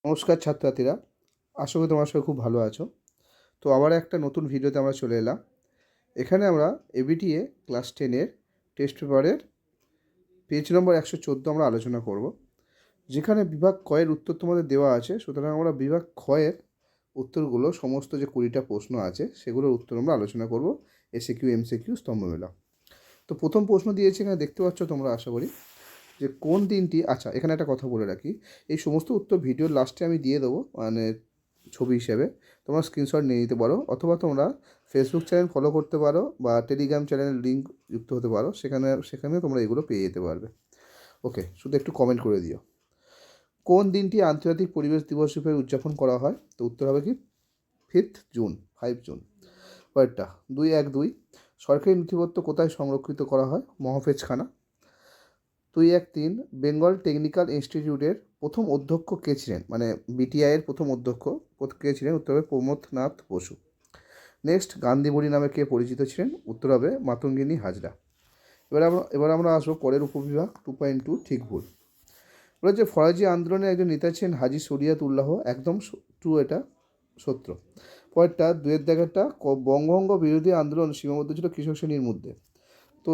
নমস্কার ছাত্রছাত্রীরা, আশা করি তোমরা সবাই খুব ভালো আছো। তো আবার একটা নতুন ভিডিওতে আমরা চলে এলাম। এখানে আমরা এবিটিএ ক্লাস 10-এর টেস্ট পেপারের পেজ নম্বর 114 আমরা আলোচনা করব, যেখানে বিভাগ কয়ের উত্তর তোমাদের দেওয়া আছে। সুতরাং আমরা বিভাগ ক্ষয়ের উত্তরগুলো, সমস্ত যে 20টা প্রশ্ন আছে সেগুলোর উত্তর আমরা আলোচনা করব, এসএকিউ এমসিকিউ স্তম্ভমেলা। তো প্রথম প্রশ্ন দিয়েছে, এখানে দেখতে পাচ্ছ তোমরা, আশা করি, যে কোন দিনটি, আচ্ছা এখানে একটা কথা বলে রাখি, এই সমস্ত উত্তর ভিডিওর লাস্টে আমি দিয়ে দেবো, মানে ছবি হিসেবে। তোমরা স্ক্রিনশট নিয়ে নিতে পারো, অথবা তোমরা ফেসবুক চ্যানেল ফলো করতে পারো বা টেলিগ্রাম চ্যানেলের লিঙ্ক যুক্ত হতে পারো, সেখানে তোমরা এগুলো পেয়ে যেতে পারবে। ওকে, শুধু একটু কমেন্ট করে দিও কোন দিনটি আন্তর্জাতিক পরিবেশ দিবস রূপে উদযাপন করা হয়। তো উত্তর হবে কি 5 জুন। 5 জুন। পরেরটা 2-1-2, সরকারি নথিপত্র কোথায় সংরক্ষিত করা হয়? মহাফেজখানা। 2-1-3, বেঙ্গল টেকনিক্যাল ইনস্টিটিউটের প্রথম অধ্যক্ষ কে ছিলেন? মানে বিটিআইয়ের প্রথম অধ্যক্ষ কে ছিলেন? উত্তর হবে প্রমথনাথ বসু। নেক্সট, গান্ধীবুড়ি নামে কে পরিচিত ছিলেন? উত্তর হবে মাতঙ্গিনী হাজরা। এবার আমরা আসবো পরের উপবিভাগ 2.2, ঠিক ভুল। বলে যে ফরাজি আন্দোলনের একজন নেতা ছিলেন হাজি শরিয়ত উল্লাহ, একদম ট্রু, এটা সত্য। পরেরটা 2-এর দাগেরটা, বঙ্গভঙ্গ বিরোধী আন্দোলন সীমাবদ্ধ ছিল কৃষক শ্রেণীর মধ্যে। তো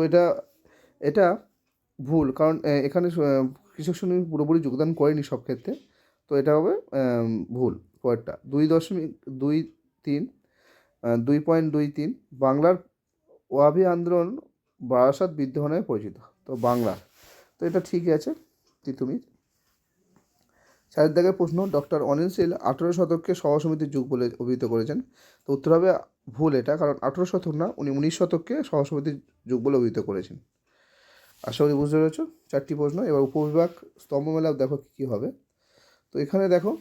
এটা ভুল, কারণ এখানে কৃষক শ্রেণী পুরোপুরি যোগদান করেনি সব ক্ষেত্রে। তো এটা হবে ভুল। পরেরটা 2.23, 2.23, বাংলার ওয়াবি আন্দোলন বারাসাত বিদ্রোহ নামে পরিচিত। তো বাংলা, তো এটা ঠিকই আছে তুমি। 4 দাগের প্রশ্ন, ডক্টর অনিল শীল 18 শতককে সভা সমিতির যুগ বলে অভিহিত করেছেন। তো উত্তর হবে ভুল, এটা কারণ 18 শতক না, উনি 19 শতককে সভা সমিতির যুগ বলে অভিহিত করেছেন। আশা করি বুঝতে পেরেছো 4টি প্রশ্ন। এবার উপবিভাগ স্তম্ভমেলা দেখো কী হবে। তো এখানে দেখো,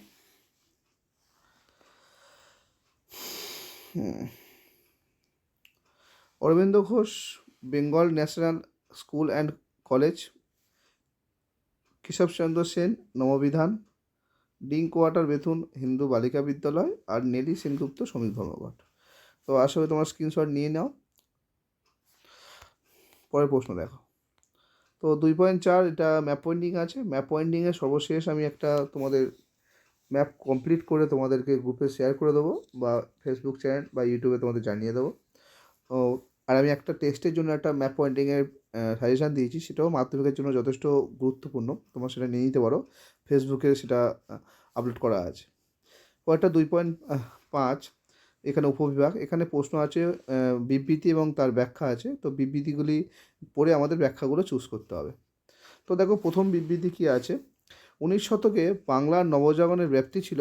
Aurobindo Ghosh Bengal National School and College, Keshabchandra Sen Nababidhan, Drinkwater Bethune Hindu Balika Vidyalaya, আর নেলি সেনগুপ্ত শ্রমিক ধর্মঘট। তো আশা করি তোমার স্ক্রিনশট নিয়ে নাও। পরের প্রশ্ন দেখো। তো 2.4, এটা ম্যাপ পয়েন্টিং আছে। ম্যাপ পয়েন্টিংয়ের সর্বশেষ আমি একটা তোমাদের ম্যাপ কমপ্লিট করে তোমাদেরকে গ্রুপে শেয়ার করে দেবো, বা ফেসবুক চ্যানেল বা ইউটিউবে তোমাদের জানিয়ে দেবো। তো আর আমি একটা টেস্টের জন্য একটা ম্যাপ পয়েন্টিংয়ের সাজেশান দিয়েছি, সেটাও মাধ্যমিকের জন্য যথেষ্ট গুরুত্বপূর্ণ, তোমরা সেটা নিয়ে নিতে পারো, ফেসবুকে সেটা আপলোড করা আছে। পরেরটা 2.5, এখানে উপবিভাগ, এখানে প্রশ্ন আছে, বিবৃতি এবং তার ব্যাখ্যা আছে। তো বিবৃতিগুলি পড়ে আমাদের ব্যাখ্যাগুলো চুজ করতে হবে। তো দেখো, প্রথম বিবৃতি কী আছে, 19 শতকে বাংলার নবজাগরণের ব্যাপ্তি ছিল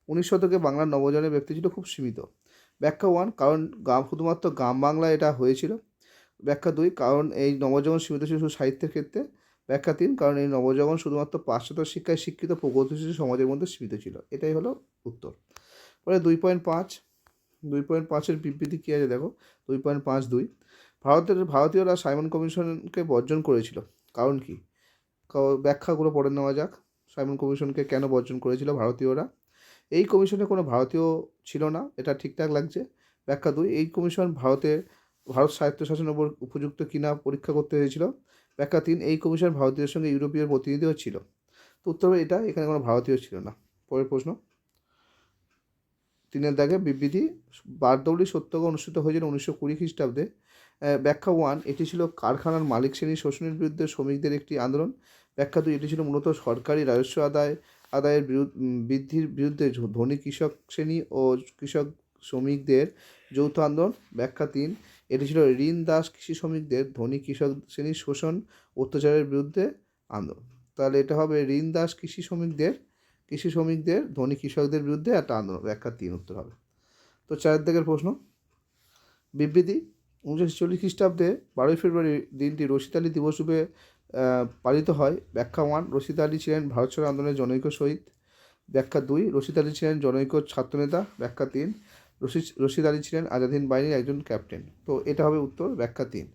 19 শতকে বাংলার নবজাগরণের ব্যাপ্তি ছিল খুব সীমিত। ব্যাখ্যা 1, কারণ শুধুমাত্র গ্রাম বাংলায় এটা হয়েছিল। ব্যাখ্যা 2, কারণ এই নবজাগরণ সীমিত ছিল শুধু সাহিত্যের ক্ষেত্রে। ব্যাখ্যা 3, কারণ এই নবজাগরণ শুধুমাত্র পাশ্চাত্য শিক্ষায় শিক্ষিত প্রগতিশীল সমাজের মধ্যে সীমিত ছিল। এটাই হলো উত্তর। পরে 2.5 বিবৃতি কী আছে দেখো। 2.52, ভারতীয়রা সাইমন কমিশনকে বর্জন করেছিল, কারণ কি? ব্যাখ্যাগুলো পড়ে নেওয়া যাক। সাইমন কমিশনকে কেন বর্জন করেছিল ভারতীয়রা? এই কমিশনে কোনো ভারতীয় ছিল না, এটা ঠিকঠাক লাগছে। ব্যাখ্যা 2, এই কমিশন ভারত স্বায়ত্তশাসনের উপর উপযুক্ত কিনা পরীক্ষা করতে হয়েছিল। ব্যাখ্যা 3, এই কমিশন ভারতীয়দের সঙ্গে ইউরোপীয় প্রতিনিধিও ছিল। তো উত্তর হবে এটা, এখানে কোনো ভারতীয় ছিল না। পরের প্রশ্ন 3-এর দাগে বিবৃতি, বারদৌলি সত্যাগ্রহ অনুষ্ঠিত হয়েছিল 1920 খ্রিস্টাব্দে। ব্যাখ্যা 1, এটি ছিল কারখানার মালিক শ্রেণীর শোষণের বিরুদ্ধে শ্রমিকদের একটি আন্দোলন। ব্যাখ্যা 2, এটি ছিল মূলত সরকারি রাজস্ব আদায়ের বৃদ্ধির বিরুদ্ধে ধনী কৃষক শ্রেণী ও কৃষক শ্রমিকদের যৌথ আন্দোলন। ব্যাখ্যা 3, এটি ছিল ঋণ দাস কৃষি শ্রমিকদের ধনী কৃষক শ্রেণীর শোষণ অত্যাচারের বিরুদ্ধে আন্দোলন। তাহলে এটা হবে ঋণ দাস কৃষি শ্রমিকদের ধনী কৃষকদের বিরুদ্ধে একটা আন্দোলন। ব্যাখ্যা 3 উত্তর হবে। তো 4 দাগের প্রশ্ন, বিবৃতি, 1940 খ্রিস্টাব্দে 12 ফেব্রুয়ারি দিনটি রশিদ আলী দিবস রূপে পালিত হয়। ব্যাখ্যা 1, রশিদ আলী ছিলেন ভারত ছাড়ো আন্দোলনের জনৈক শহীদ। ব্যাখ্যা 2, রশিদ আলী ছিলেন জনৈক ছাত্রনেতা। ব্যাখ্যা 3, রশিদ আলী ছিলেন আজাদহিন্দ বাহিনীর একজন ক্যাপ্টেন। তো এটা হবে উত্তর, ব্যাখ্যা 3।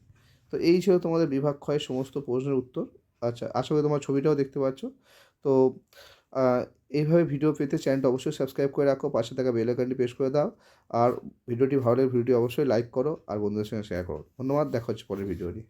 তো এই ছিল তোমাদের বিভাগ ক্ষয়ের সমস্ত প্রশ্নের উত্তর। আচ্ছা, আশা করি তোমার ছবিটাও দেখতে পাচ্ছ। তো এইভাবে ভিডিও পেতে চ্যানেলটা অবশ্যই সাবস্ক্রাইব করে রাখো, পাশে থাকা বেল আইকনটি প্রেস করে দাও, আর ভিডিওটি ভালো লাগলে ভিডিওটি অবশ্যই লাইক করো আর বন্ধুদের সঙ্গে শেয়ার করো। ধন্যবাদ, দেখা হচ্ছে পরের ভিডিওটি।